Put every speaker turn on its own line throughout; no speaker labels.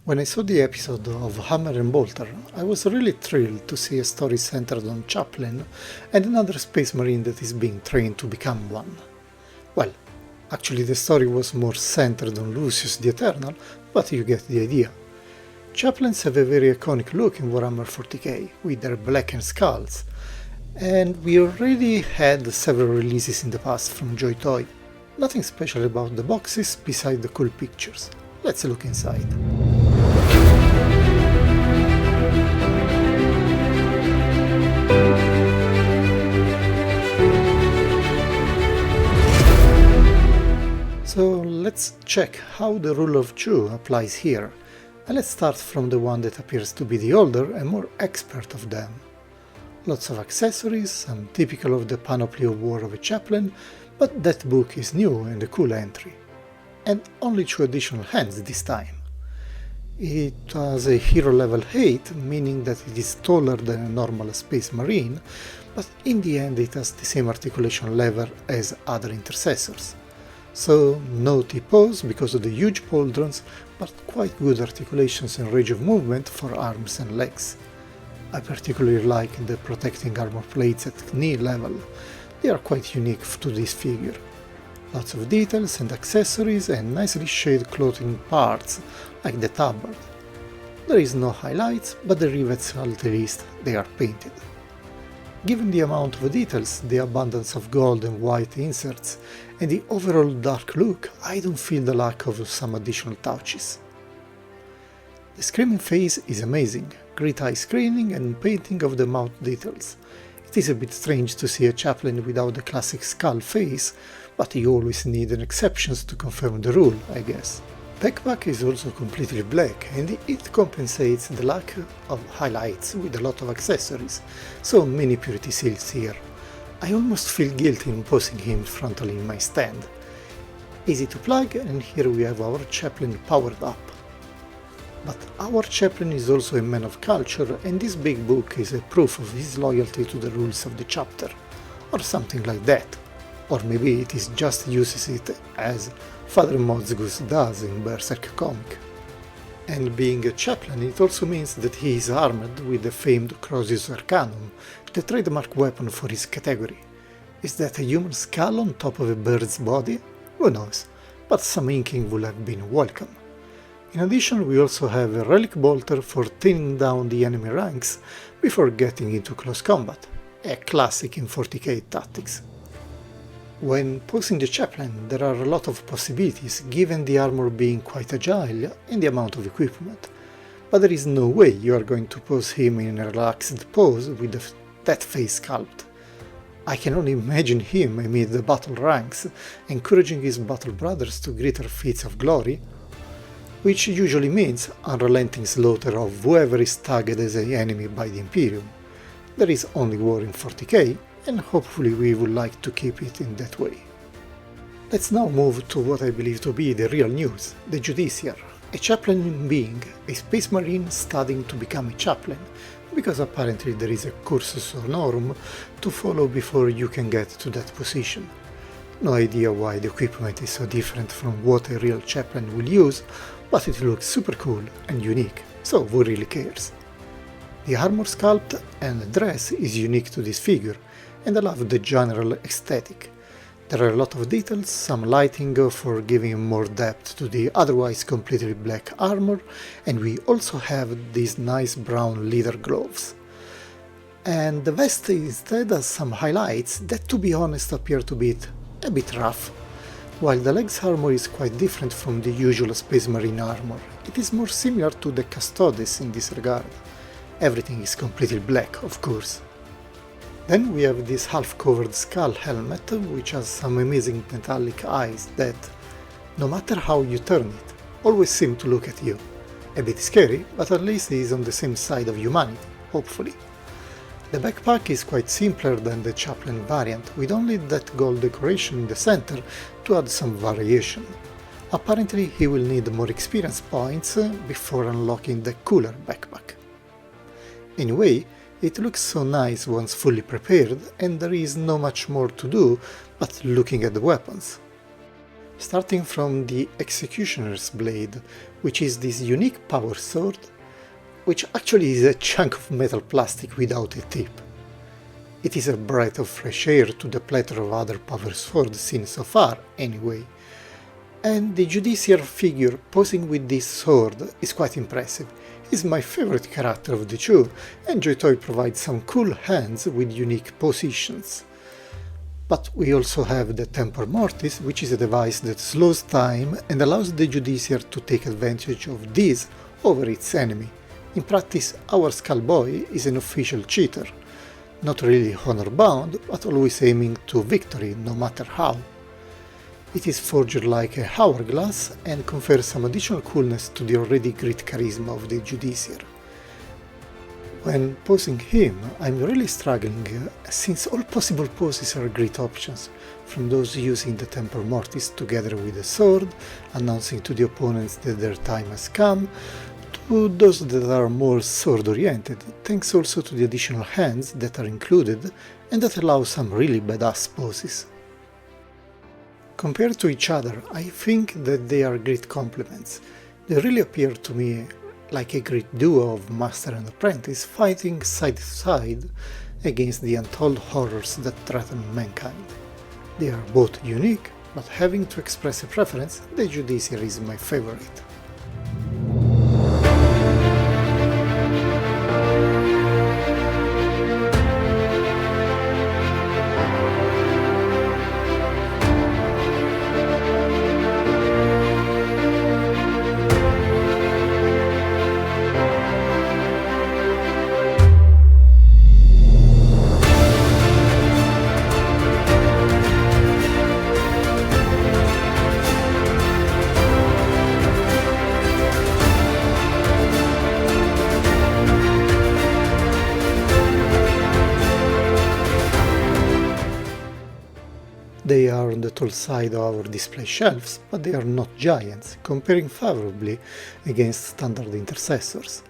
When I saw the episode of Hammer and Bolter, I was really thrilled to see a story centered on Chaplain and another space marine that is being trained to become one. Well, actually the story was more centered on Lucius the Eternal, but you get the idea. Chaplains have a very iconic look in Warhammer 40k, with their blackened skulls, and we already had several releases in the past from JOYTOY. Nothing special about the boxes beside the cool pictures. Let's look inside. So let's check how the rule of two applies here, and let's start from the one that appears to be the older and more expert of them. Lots of accessories, some typical of the panoply of war of a chaplain, but that book is new and a cool entry. And only 2 additional hands this time. It has a hero level 8, meaning that it is taller than a normal space marine, but in the end it has the same articulation level as other intercessors. So no T-pose because of the huge pauldrons, but quite good articulations and range of movement for arms and legs. I particularly like the protecting armor plates at knee level. They are quite unique to this figure. Lots of details and accessories and nicely shaded clothing parts, like the tabard. There is no highlights, but the rivets at least they are painted. Given the amount of details, the abundance of gold and white inserts, and the overall dark look, I don't feel the lack of some additional touches. The screaming face is amazing, great eye screening and painting of the mouth details. It is a bit strange to see a chaplain without the classic skull face, but you always need an exception to confirm the rule, I guess. Backpack is also completely black, and it compensates the lack of highlights with a lot of accessories, so many purity seals here. I almost feel guilty in posing him frontally in my stand. Easy to plug, and here we have our chaplain powered up. But our chaplain is also a man of culture, and this big book is a proof of his loyalty to the rules of the chapter, or something like that. Or maybe it is just uses it as Father Mozgus does in Berserk comic. And being a chaplain, it also means that he is armed with the famed Crozius Arcanum, the trademark weapon for his category. Is that a human skull on top of a bird's body? Who knows, but some inking would have been welcome. In addition, we also have a relic bolter for thinning down the enemy ranks before getting into close combat, a classic in 40k tactics. When posing the chaplain, there are a lot of possibilities given the armor being quite agile and the amount of equipment, but there is no way you are going to pose him in a relaxed pose with that face sculpt. I can only imagine him amid the battle ranks, encouraging his battle brothers to greater feats of glory, which usually means unrelenting slaughter of whoever is tagged as an enemy by the Imperium. There is only war in 40k, and hopefully we would like to keep it in that way. Let's now move to what I believe to be the real news, the Judiciar, a chaplain being a space marine studying to become a chaplain, because apparently there is a cursus honorum to follow before you can get to that position. No idea why the equipment is so different from what a real chaplain will use, but it looks super cool and unique, so who really cares? The armor sculpt and dress is unique to this figure, and I love the general aesthetic. There are a lot of details, some lighting for giving more depth to the otherwise completely black armor, and we also have these nice brown leather gloves. And the vest instead has some highlights that, to be honest, appear to be a bit rough. While the legs armor is quite different from the usual space marine armor, it is more similar to the Custodes in this regard. Everything is completely black, of course. Then we have this half-covered skull helmet, which has some amazing metallic eyes that, no matter how you turn it, always seem to look at you. A bit scary, but at least he is on the same side of humanity, hopefully. The backpack is quite simpler than the chaplain variant, with only that gold decoration in the center to add some variation. Apparently he will need more experience points before unlocking the cooler backpack. Anyway, it looks so nice once fully prepared, and there is no much more to do but looking at the weapons. starting from the Executioner's Blade, which is this unique power sword, which actually is a chunk of metal plastic without a tip. It is a breath of fresh air to the plethora of other power swords seen so far, anyway. And the Judiciar figure posing with this sword is quite impressive. He's my favorite character of the two, and JOYTOY provides some cool hands with unique positions. But we also have the Tempor Mortis, which is a device that slows time and allows the Judiciar to take advantage of this over its enemy. In practice, our Skullboy is an official cheater, not really honor-bound, but always aiming to victory no matter how. It is forged like a hourglass and confers some additional coolness to the already great charisma of the Judiciar. When posing him, I'm really struggling, since all possible poses are great options, from those using the Tempor Mortis together with a sword, announcing to the opponents that their time has come, to those that are more sword-oriented, thanks also to the additional hands that are included and that allow some really badass poses. Compared to each other, I think that they are great complements. They really appear to me like a great duo of master and apprentice fighting side to side against the untold horrors that threaten mankind. They are both unique, but having to express a preference, the Judiciar is my favorite. They are on the tall side of our display shelves, but they are not giants, comparing favorably against standard intercessors.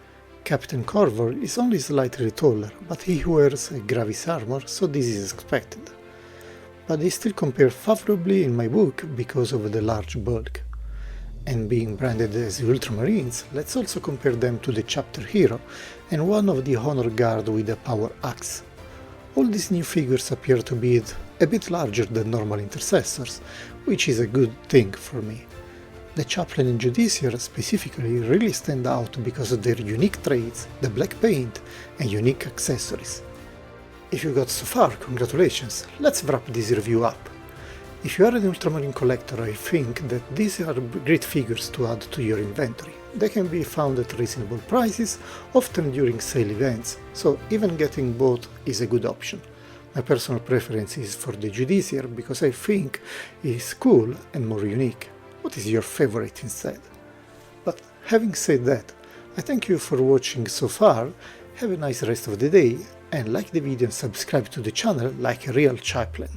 Captain Corvor is only slightly taller, but he wears a Gravis armor, so this is expected. But they still compare favorably in my book because of the large bulk. And being branded as ultramarines, let's also compare them to the chapter hero and one of the honor guard with a power axe. All these new figures appear to be a bit larger than normal intercessors, which is a good thing for me. The Chaplain and Judiciar specifically really stand out because of their unique traits, the black paint, and unique accessories. If you got so far, congratulations, let's wrap this review up. If you are an ultramarine collector, I think that these are great figures to add to your inventory. They can be found at reasonable prices, often during sale events, so even getting both is a good option. My personal preference is for the Judiciar because I think it is cool and more unique. What is your favorite instead? But having said that, I thank you for watching so far, have a nice rest of the day, and like the video and subscribe to the channel like a real chaplain.